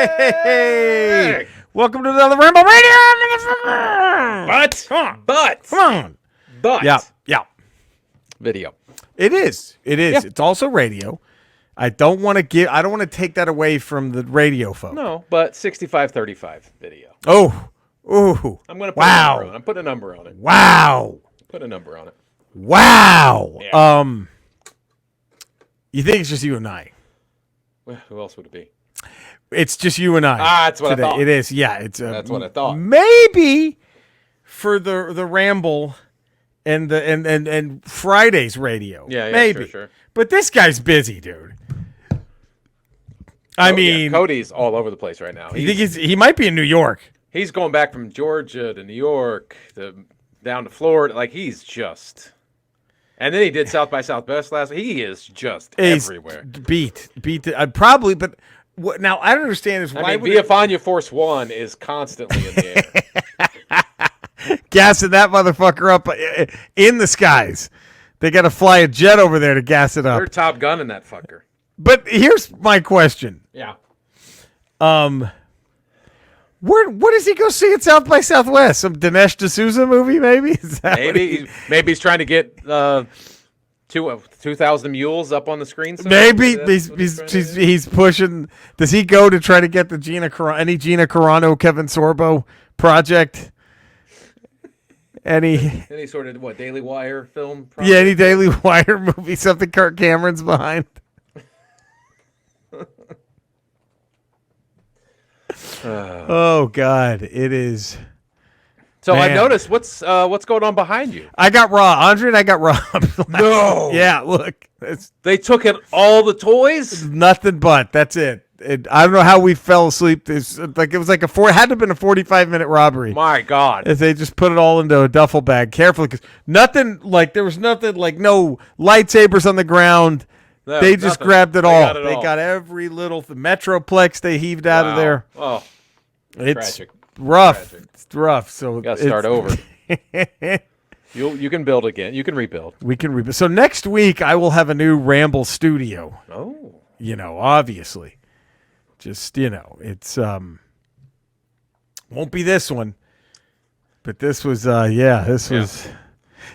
Hey! Welcome to another Ramble Radio. But. Yeah. Video. It is. Yeah. It's also radio. I don't want to take that away from the radio folk. No, but 65-35 video. Oh. Ooh. I'm going to put a number on it. I'm putting a number on it. Wow. Put a number on it. Wow. Yeah. You think it's just you and I? Well, who else would it be? It's just you and I. That's what today. I thought. It is. Yeah, it's That's what I thought. Maybe for the Ramble and the Friday's radio. Yeah, maybe. Sure. But this guy's busy, dude. I mean, Cody's all over the place right now. You think he might be in New York? He's going back from Georgia to New York down to Florida. Like he's just. And then he did South by Southwest last week. He is just everywhere. Beat. Probably, but now I don't understand is why Viafania Force One is constantly in the air. Gassing that motherfucker up in the skies. They got to fly a jet over there to gas it up. They're Top Gunning that fucker. But here's my question. Yeah. What does he go see at South by Southwest? Some Dinesh D'Souza movie, maybe? Maybe he's trying to get 2,000 Mules up on the screen. Maybe he's pushing. Does he go to try to get the Gina Carano, Kevin Sorbo project? Any sort of Daily Wire film? Project? Yeah, any Daily Wire movie? Something Kirk Cameron's behind. Oh God, it is. So I noticed what's going on behind you. I got robbed. Andre and I got robbed. No. Yeah, look. They took all the toys? Nothing but. That's it. I don't know how we fell asleep. It was like it had to have been a 45-minute robbery. My God. If they just put it all into a duffel bag carefully, because there was nothing like no lightsabers on the ground. No, they just grabbed it all. They got every little Metroplex they heaved out of there. Oh, it's tragic. Rough. Tragic. It's rough. So got to start over. You can build again. You can rebuild. We can rebuild. So next week I will have a new Ramble studio. Oh, obviously, just it's won't be this one, but this was was.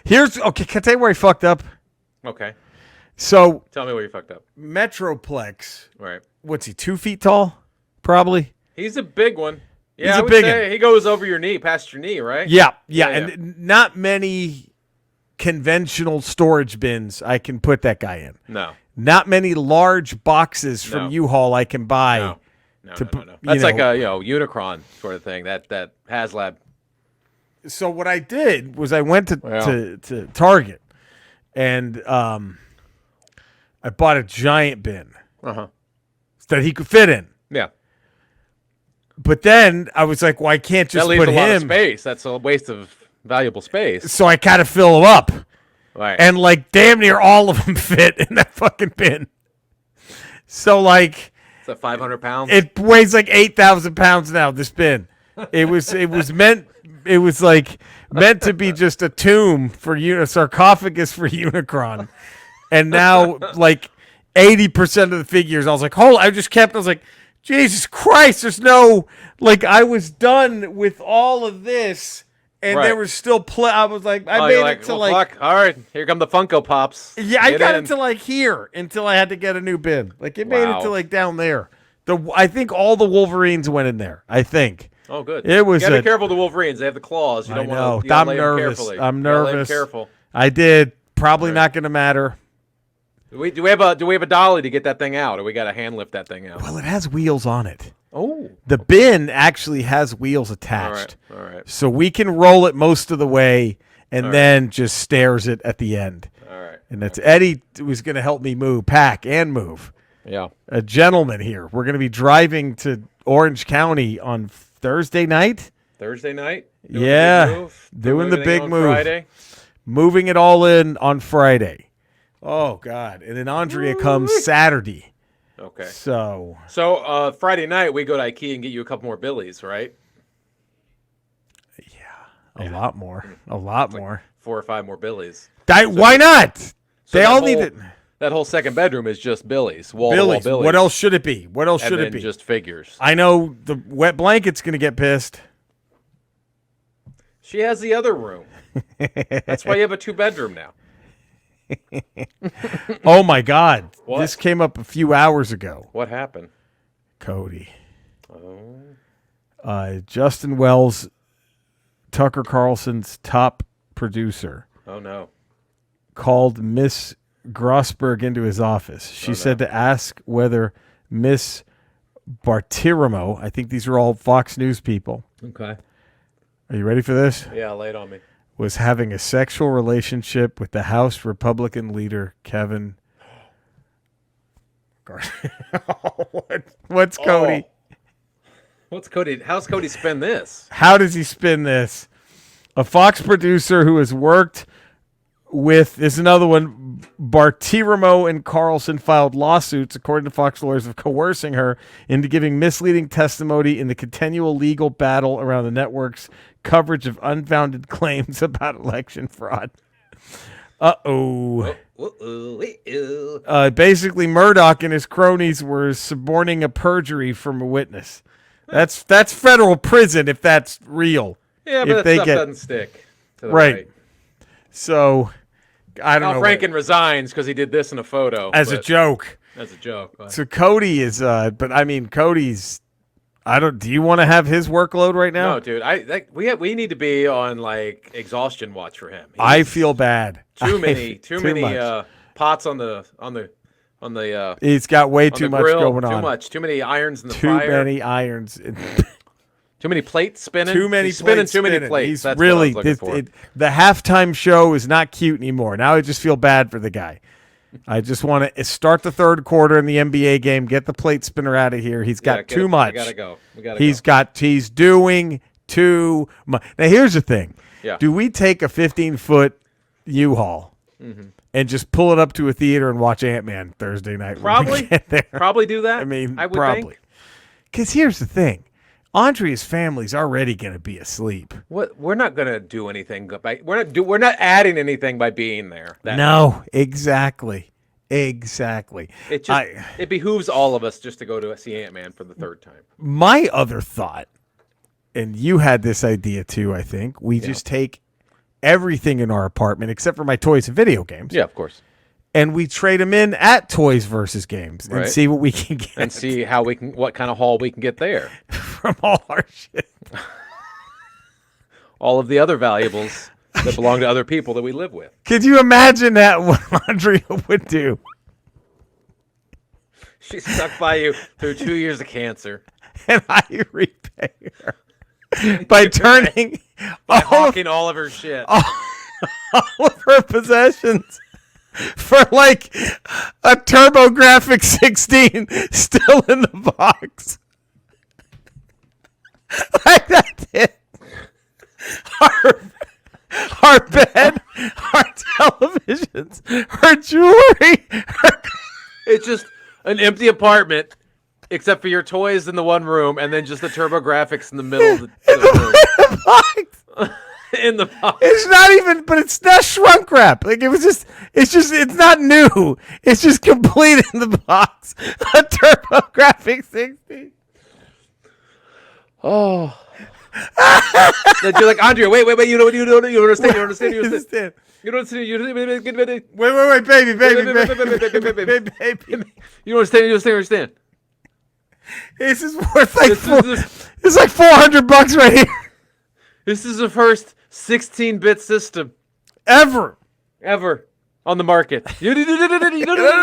Here's okay. Can I tell you where I fucked up? Okay. So tell me where you fucked up. Metroplex. Right. What's he? 2 feet tall? Probably. He's a big one. Yeah, He's a big one. He goes over your knee, past your knee, right? Yeah. And not many conventional storage bins I can put that guy in. No. Not many large boxes from U-Haul I can buy. No. That's like a Unicron sort of thing. That HasLab. So what I did was I went to Target, and I bought a giant bin that he could fit in. Yeah. But then I was like, well, I can't just put him. That leaves a lot of space. That's a waste of valuable space. So I kind of fill him up. Right. And damn near all of them fit in that fucking bin. So it's at 500 pounds. It weighs 8,000 pounds now, this bin. It was meant to be just a tomb for a sarcophagus for Unicron. And now, 80% of the figures, I was like, I was like, Jesus Christ, there's no, I was done with all of this, and there was still, I was like, I made it to fuck. All right, here come the Funko Pops. Yeah, I got it to here, until I had to get a new bin. It made it to down there. I think all the Wolverines went in there, I think. Oh, good. It was. You gotta be careful of the Wolverines. They have the claws. You don't want to. I'm nervous. I'm nervous. Careful. I did. Probably not going to matter. Do we have a dolly to get that thing out, or we got to hand lift that thing out? Well, it has wheels on it. Oh. The bin actually has wheels attached. All right. So we can roll it most of the way, and then just stairs it at the end. All right. And that's Eddie was going to help me pack and move. Yeah. A gentleman here. We're going to be driving to Orange County on Thursday night. Doing the big move. Friday. Moving it all in on Friday. Oh, God. And then Andrea comes Saturday. Okay. So Friday night, we go to IKEA and get you a couple more Billies, right? Yeah. A lot more. 4 or 5 more Billies. Why not? They all need it. that whole second bedroom is just Billy's. Wall to Billy's. wall Billy's. What else should it be? What else And should then it be? just figures. I know the wet blanket's going to get pissed. She has the other room. That's why you have a 2-bedroom now. Oh, my God. What? This came up a few hours ago. What happened? Cody. Oh. Justin Wells, Tucker Carlson's top producer, Oh, no. called Miss Grossberg into his office. She said to ask whether Miss Bartiromo, I think these are all Fox News people. Okay. Are you ready for this? Yeah, lay it on me. Was having a sexual relationship with the House Republican leader, Kevin. What's Cody? What's Cody? How's Cody spin this? How does he spin this? A Fox producer who has worked with, this is another one, Bartiromo and Carlson filed lawsuits, according to Fox lawyers, of coercing her into giving misleading testimony in the continual legal battle around the network's coverage of unfounded claims about election fraud. Basically, Murdoch and his cronies were suborning a perjury from a witness. That's federal prison if that's real. Yeah, but that stuff doesn't stick. To the right. So, I don't know. Franken resigns because he did this in a photo. As a joke. As a joke. So Cody is, but I mean, Cody's, do you want to have his workload right now? No, dude. We need to be on like exhaustion watch for him. I feel bad. Too many pots on the He's got way too much grill, going on. Too many irons in the fire. Too many irons. Too many plates spinning. He's spinning too many plates. He's That's really what I was looking for. The halftime show is not cute anymore. Now I just feel bad for the guy. I just want to start the third quarter in the NBA game. Get the plate spinner out of here. He's got too much. We gotta go. He's doing too much. Now here's the thing. Yeah. Do we take a 15-foot U-Haul and just pull it up to a theater and watch Ant-Man Thursday night? Probably. When we get there? Probably do that. I mean, I would probably. Because here's the thing. Andrea's family's already going to be asleep. What? We're not going to do anything. We're not adding anything by being there. No, exactly. It behooves all of us just to go to see Ant-Man for the third time. My other thought, and you had this idea too, I think, we just take everything in our apartment except for my toys and video games. Yeah, of course. And we trade them in at Toys versus Games and see what we can get. And see what kind of haul we can get there. From all our shit. All of the other valuables that belong to other people that we live with. Could you imagine that what Andrea would do? She stuck by you through 2 years of cancer. And I repay her by turning hawking all of her shit. All of her possessions for like a TurboGrafx 16 still in the box. Like that's it. Our bed, our televisions, her jewelry. It's just an empty apartment, except for your toys in the one room, and then just the TurboGrafx in the middle of the box. In the box. It's not even, but it's not shrunk wrap. Like it's not new. It's just complete in the box. A TurboGrafx 16. Oh. Then you're like, Andrea, wait, you don't understand. You don't understand. You don't understand. You don't understand. Wait, baby. You don't understand. This is worth like it's like $400 right here. This is the first 16-bit system ever on the market. You don't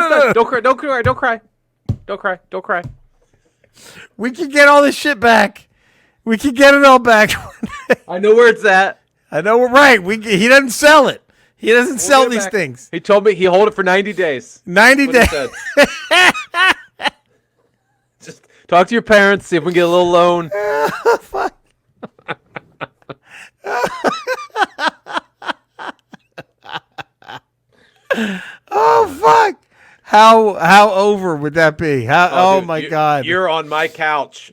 cry. We can get all this shit back. We can get it all back. I know where it's at. I know we're right. He doesn't sell it. He doesn't sell these things. He told me he hold it for 90 days. 90 days. Just talk to your parents, see if we can get a little loan. Fuck. Oh fuck! How over would that be? Oh my god! You're on my couch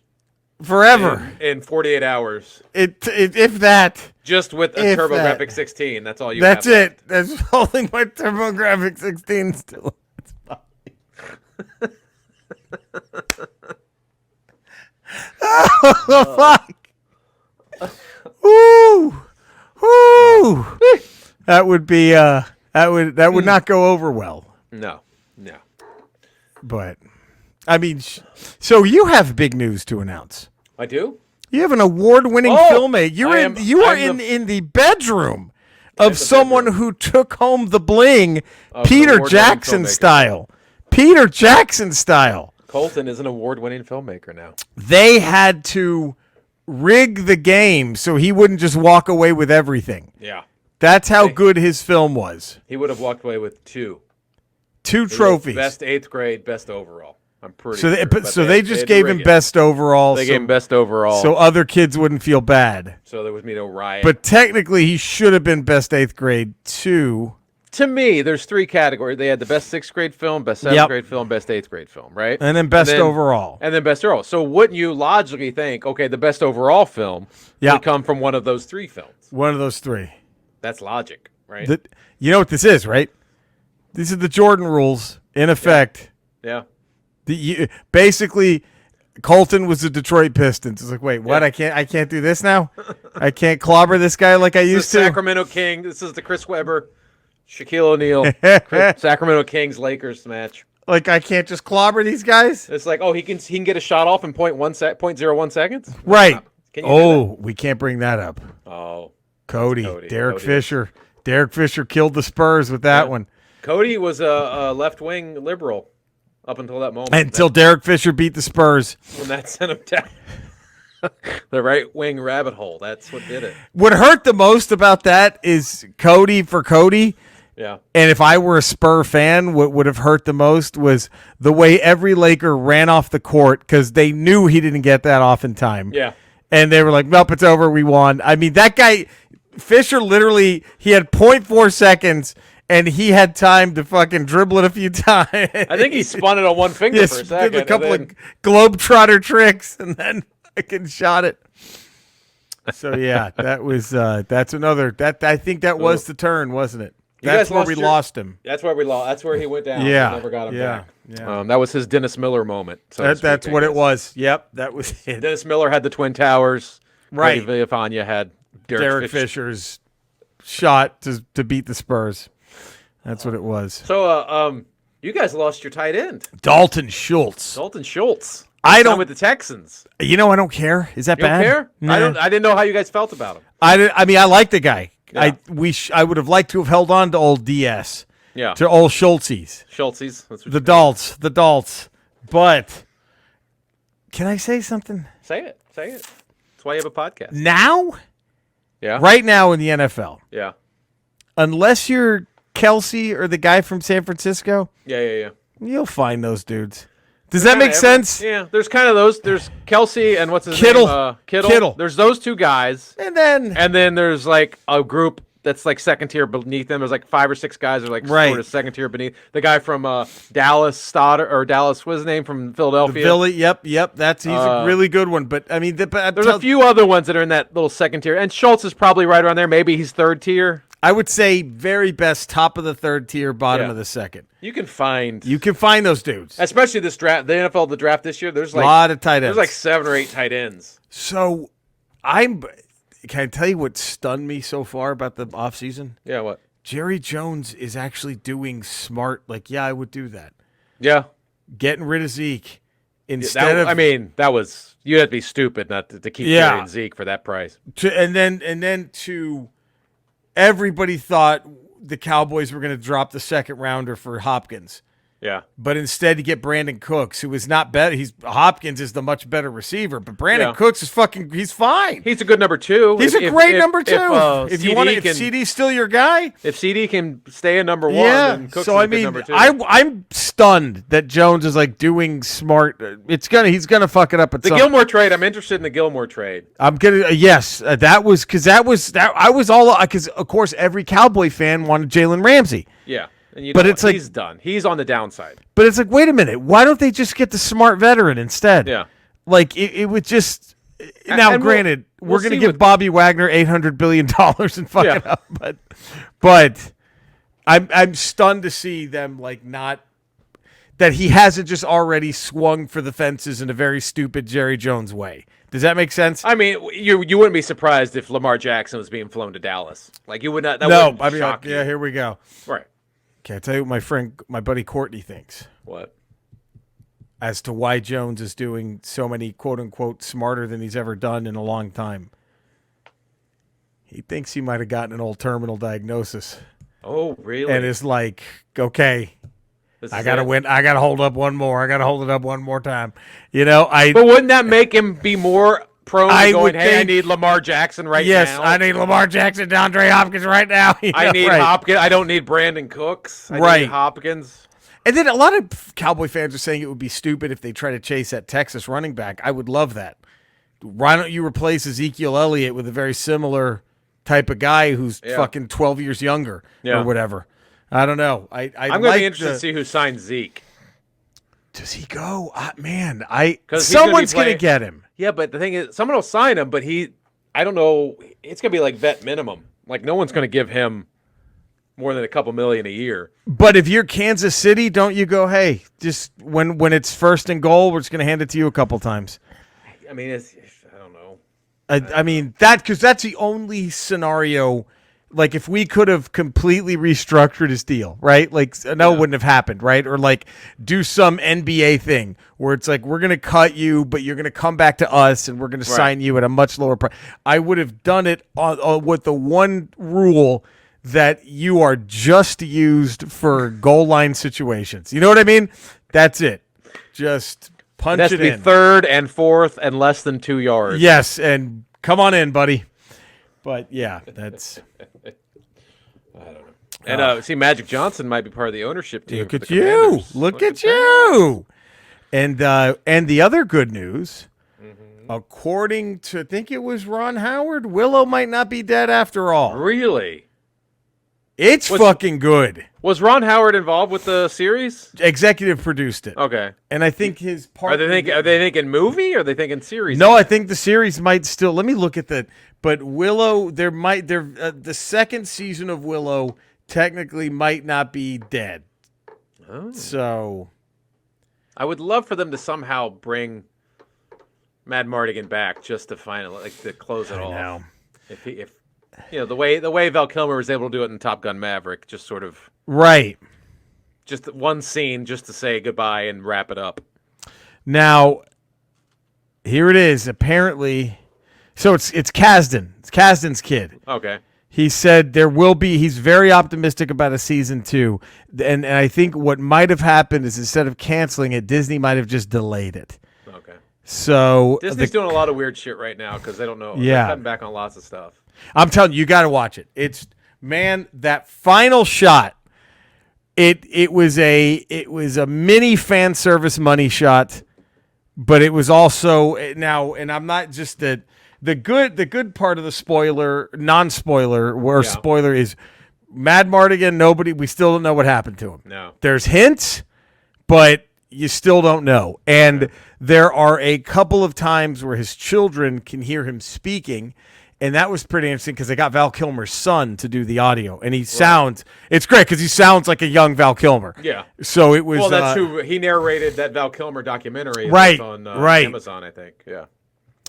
forever in 48 hours. If that. Just with a TurboGrafx 16. That's all you That's have. That's holding my TurboGrafx 16 still. Oh, fuck. Ooh. Ooh. That would be that would not go over well. No. But I mean, so you have big news to announce. I do? You have an award-winning filmmaker. You are in the bedroom of someone who took home the bling, Peter Jackson style. Peter Jackson style. Colton is an award-winning filmmaker now. They had to rig the game so he wouldn't just walk away with everything. Yeah. That's how good his film was. He would have walked away with two trophies. Best 8th grade, best overall. I'm pretty sure. So they just gave him best overall. They gave him best overall. So other kids wouldn't feel bad. So there was no riot. But technically, he should have been best 8th grade too. To me, there's 3 categories. They had the best 6th grade film, best 7th grade film, best 8th grade film, right? And then best overall. And then best overall. So wouldn't you logically think, okay, the best overall film would come from one of those 3 films? One of those 3. That's logic, right? You know what this is, right? These are the Jordan rules in effect. Yeah. Basically, Colton was the Detroit Pistons. It's like, wait, what? Yeah. I can't do this now? I can't clobber this guy like I used to? Sacramento King. This is the Chris Webber, Shaquille O'Neal, Sacramento Kings Lakers match. Like, I can't just clobber these guys? It's like, he can get a shot off in 0.01 seconds? Right. Can you do that? We can't bring that up. Oh. Cody. Derek Fisher. Derek Fisher killed the Spurs with that one. Cody was a left-wing liberal up until that moment. Until Derek Fisher beat the Spurs. When that sent him down the right-wing rabbit hole. That's what did it. What hurt the most about that is Cody for Cody. Yeah. And if I were a Spur fan, what would have hurt the most was the way every Laker ran off the court because they knew he didn't get that off in time. Yeah. And they were like, nope, it's over. We won. I mean, that guy, Fisher, literally, he had 0.4 seconds. And he had time to fucking dribble it a few times. I think he spun it on one finger for a second. Did a couple of globetrotter tricks and then fucking shot it. So yeah, that was that's another I think that was the turn, wasn't it? That's where we lost him. That's where we lost. That's where he went down. Yeah, we never got him back. Yeah. That was his Dennis Miller moment. So that's what it was. Yep, that was it. Dennis Miller had the Twin Towers. Right. Villafania had Derek Fisher's shot to beat the Spurs. That's what it was. So, you guys lost your tight end, Dalton Schultz. I don't with the Texans. You know, I don't care. Is that bad? You don't care? Nah. I didn't know how you guys felt about him. I mean, I like the guy. Yeah. I would have liked to have held on to old DS. Yeah. To old Schultzes. That's the Dalts. But can I say something? Say it. That's why you have a podcast. Now? Yeah. Right now in the NFL. Yeah. Unless Unless you're Kelsey or the guy from San Francisco, yeah. you'll find those dudes. Does that make sense? Yeah, there's kind of those. There's Kelsey and what's his Kittle. name? Kittle. There's those 2 guys. And then there's like a group that's like second tier beneath them. There's like 5 or 6 guys that are like sort of second tier beneath. The guy from Dallas Stoddard or Dallas, what's his name from Philadelphia? Yep. He's a really good one. But I mean, there's a few other ones that are in that little second tier. And Schultz is probably right around there. Maybe he's 3rd tier. I would say very best top of the 3rd tier, bottom of the 2nd. You can find those dudes, especially this draft, the NFL, the draft this year. There's like a lot of tight ends. There's like 7 or 8 tight ends. So, can I tell you what stunned me so far about the offseason? Yeah, what? Jerry Jones is actually doing smart. Like, I would do that. Yeah, getting rid of Zeke instead of. I mean, that was you had to be stupid not to keep carrying Zeke for that price. And then to. Everybody thought the Cowboys were going to drop the 2nd rounder for Hopkins. Yeah. But instead you get Brandon Cooks, who is not better. Hopkins is the much better receiver, but Brandon Cooks is he's fine. He's a good number 2. He's a great number 2. If CD's still your guy. If CD can stay in number 1, then Cooks is a good number 2. I'm stunned that Jones is like doing smart. He's gonna fuck it up at some. Gilmore trade. I'm interested in the Gilmore trade. I'm gonna that was because of course every Cowboy fan wanted Jalen Ramsey. Yeah. But it's like he's done. He's on the downside. But it's like, wait a minute. Why don't they just get the smart veteran instead? Yeah. Like it would just. Now, granted, we're going to give Bobby Wagner $800 billion and fuck it up, but I'm stunned to see them like not. that he hasn't just already swung for the fences in a very stupid Jerry Jones way. Does that make sense? I mean, you wouldn't be surprised if Lamar Jackson was being flown to Dallas. Like, you would not. That No, wouldn't I mean, shock you. yeah, here we go. Right. Okay, I tell you what my buddy Courtney thinks. What? As to why Jones is doing so many quote unquote smarter than he's ever done in a long time. He thinks he might have gotten an old terminal diagnosis. Oh, really? And is like, okay, I gotta win. I gotta hold up one more. I gotta hold it up one more time. You know, But wouldn't that make him be more prone to going, hey, I need Lamar Jackson right now? Yes, I need Lamar Jackson, DeAndre Hopkins right now. I need Hopkins. I don't need Brandon Cooks. I need Hopkins. And then a lot of Cowboy fans are saying it would be stupid if they try to chase that Texas running back. I would love that. Why don't you replace Ezekiel Elliott with a very similar type of guy who's fucking 12 years younger or whatever? I don't know. I'm going to be interested to see who signs Zeke. Does he go? Man, someone's going to get him. Yeah, but the thing is, someone will sign him, but I don't know. It's going to be like vet minimum. Like, no one's going to give him more than a couple million a year. But if you're Kansas City, don't you go, hey, just when it's first and goal, we're just going to hand it to you a couple times? I mean, I don't know. I mean, because that's the only scenario. Like, if we could have completely restructured his deal, right? Like, it wouldn't have happened, right? Or, like, do some NBA thing where it's like, we're going to cut you, but you're going to come back to us, and we're going to sign you at a much lower price. I would have done it with the one rule that you are just used for goal line situations. You know what I mean? That's it. Just punch it in. It has to be third and fourth and less than 2 yards. Yes, and come on in, buddy. But, yeah, that's... I don't know. And see, Magic Johnson might be part of the ownership team. Look at you. Look at you. And the other good news, according to, I think it was Ron Howard, Willow might not be dead after all. Really? It's fucking good. Was Ron Howard involved with the series? Executive produced it. Okay. And I think his part... Are they thinking movie or are they thinking series? No, I think the series might still... Let me look at that. But Willow, the second season of Willow technically might not be dead. Oh. So... I would love for them to somehow bring Mad Mardigan back just to finally, to close it off. I know. If the way Val Kilmer was able to do it in Top Gun Maverick, just sort of... Right. Just one scene just to say goodbye and wrap it up. Now, here it is. Apparently, so it's Kasdan. It's Kasdan's kid. Okay. He said he's very optimistic about a season 2. And I think what might have happened is instead of canceling it, Disney might have just delayed it. Okay. So Disney's doing a lot of weird shit right now because they don't know. Yeah. They're cutting back on lots of stuff. I'm telling you, got to watch it. It's, man, that final shot. It was a mini fan service money shot, but it was also now, and I'm not just the good part of the non-spoiler, where spoiler is Mad Mardigan. We still don't know what happened to him. No, there's hints, but you still don't know. And there are a couple of times where his children can hear him speaking. And that was pretty interesting because they got Val Kilmer's son to do the audio. And he sounds, it's great because he sounds like a young Val Kilmer. Yeah. So it was. Well, that's who he narrated that Val Kilmer documentary on Amazon, I think. Yeah.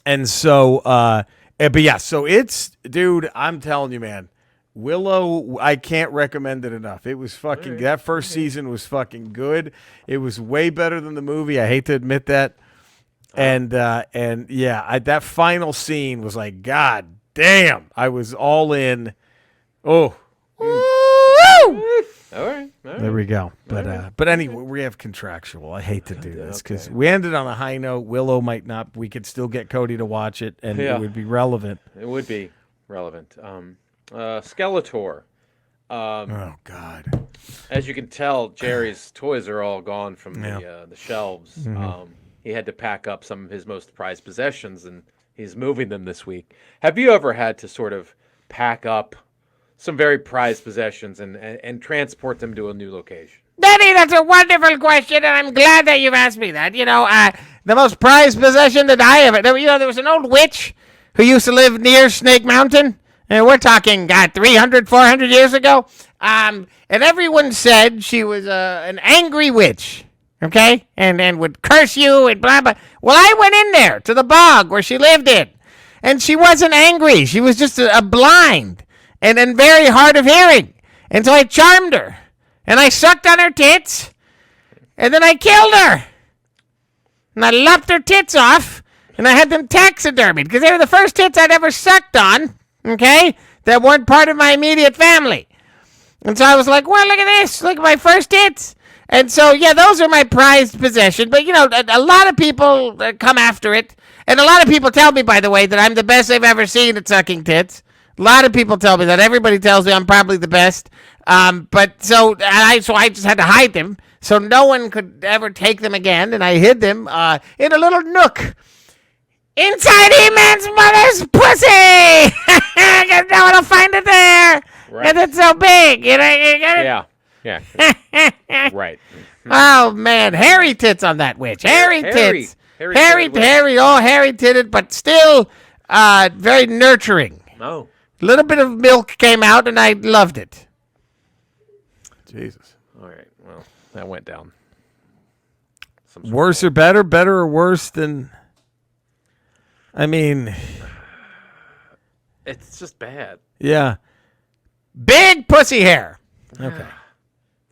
And so, but yeah, so it's, dude, I'm telling you, man, Willow, I can't recommend it enough. It was fucking, that first season was fucking good. It was way better than the movie. I hate to admit that. And yeah, that final scene was like, God damn, I was all in. Oh, all right. There we go. But anyway, we have contractual. I hate to do this because we ended on a high note. Willow might not. We could still get Cody to watch it, and it would be relevant. It would be relevant. Skeletor. Oh God! As you can tell, Jerry's toys are all gone from the shelves. Mm-hmm. He had to pack up some of his most prized possessions, and he's moving them this week. Have you ever had to sort of pack up some very prized possessions and transport them to a new location? Daddy, that's a wonderful question, and I'm glad that you've asked me that. You know, the most prized possession that I ever... there was an old witch who used to live near Snake Mountain, and we're talking, 300, 400 years ago, and everyone said she was an angry witch. okay, and would curse you and blah, blah. Well, I went in there to the bog where she lived in, and she wasn't angry. She was just a blind and very hard of hearing. And so I charmed her, and I sucked on her tits, and then I killed her. And I lopped her tits off, and I had them taxidermied, because they were the first tits I'd ever sucked on, okay, that weren't part of my immediate family. And so I was like, well, look at this. Look at my first tits. And so, yeah, those are my prized possession. But, a lot of people come after it. And a lot of people tell me, by the way, that I'm the best they've ever seen at sucking tits. A lot of people tell me that. Everybody tells me I'm probably the best. So I just had to hide them so no one could ever take them again. And I hid them in a little nook inside E-Man's mother's pussy. Because no one will find it there. Right. And it's so big. You get it? Yeah. Right. Oh, man. Hairy tits on that witch. Hairy tits. Hairy, hairy-titted, but still very nurturing. Oh. A little bit of milk came out, and I loved it. Jesus. All right. Well, that went down. Worse or better? Better or worse than... I mean... It's just bad. Yeah. Big pussy hair. Okay.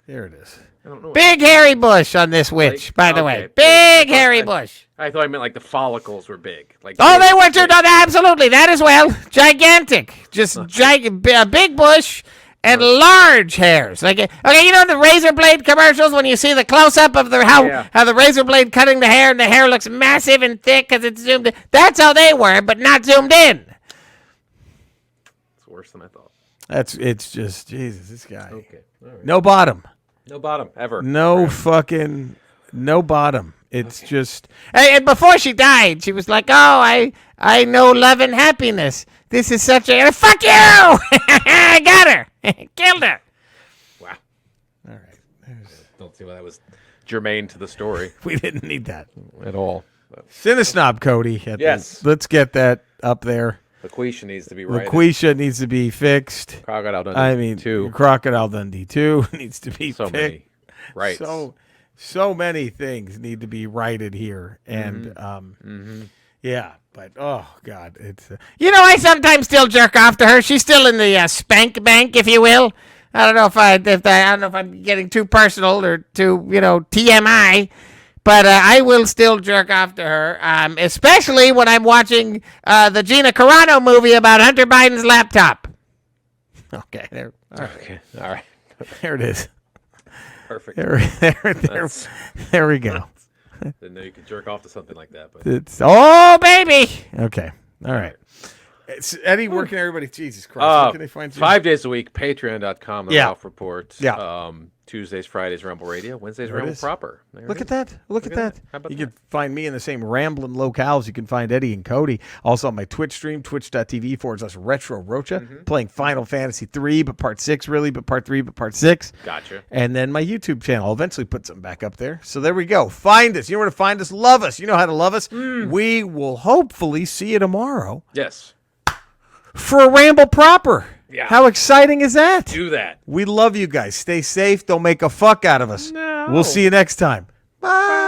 There it is. I don't know. Big hairy bush on this witch, by the way. Okay. Big hairy bush. I thought I meant like the follicles were big. Like Oh, they were too. No, absolutely. That as well. Gigantic. Just big bush and large hairs. Like, okay, you know the razor blade commercials when you see the close-up of how the razor blade cutting the hair and the hair looks massive and thick because it's zoomed in. That's how they were, but not zoomed in. It's worse than I thought. It's just, Jesus, this guy. Okay. All right. No bottom. No bottom ever. No fucking, no bottom. It's just. Hey, and before she died, she was like, "Oh, I know love and happiness. This is such a fuck you. I got her, killed her." Wow. All right. Don't see why that was germane to the story We didn't need that. at all. But Cinesnob Cody. Yes. Let's get that up there. LaQuisha needs to be right. LaQuisha needs to be fixed. Crocodile Dundee. I mean, too. Crocodile Dundee 2 needs to be So fixed. many rights. So many things need to be righted here. And, yeah, but, oh, God, it's... I sometimes still jerk off to her. She's still in the spank bank, if you will. I don't know if I'm getting too personal or too, TMI. But I will still jerk off to her, especially when I'm watching the Gina Carano movie about Hunter Biden's laptop. Okay, there. Okay. All right. There it is. Perfect. There we go. Didn't know you could jerk off to something like that. But Oh, baby. Okay. All right. It's Eddie, where can everybody? Jesus Christ. Where can they find you? 5 days a week, patreon.com, the Yeah. Ralph Report. Yeah. Tuesdays, Fridays, Ramble Radio. Wednesdays, There it Ramble is. Proper. There Look it at is. that. Look at that. How about You that? can find me in the same rambling locales. You can find Eddie and Cody. Also on my Twitch stream, twitch.tv/Retro Rocha, playing Final Fantasy 3, but part 6, really, but part 3, but part 6. Gotcha. And then my YouTube channel. I'll eventually put something back up there. So there we go. Find us. You know where to find us. Love us. You know how to love us. We will hopefully see you tomorrow Yes. for a Ramble proper. Yeah. How exciting is that? Do that. We love you guys. Stay safe. Don't make a fuck out of us. No. We'll see you next time. Bye.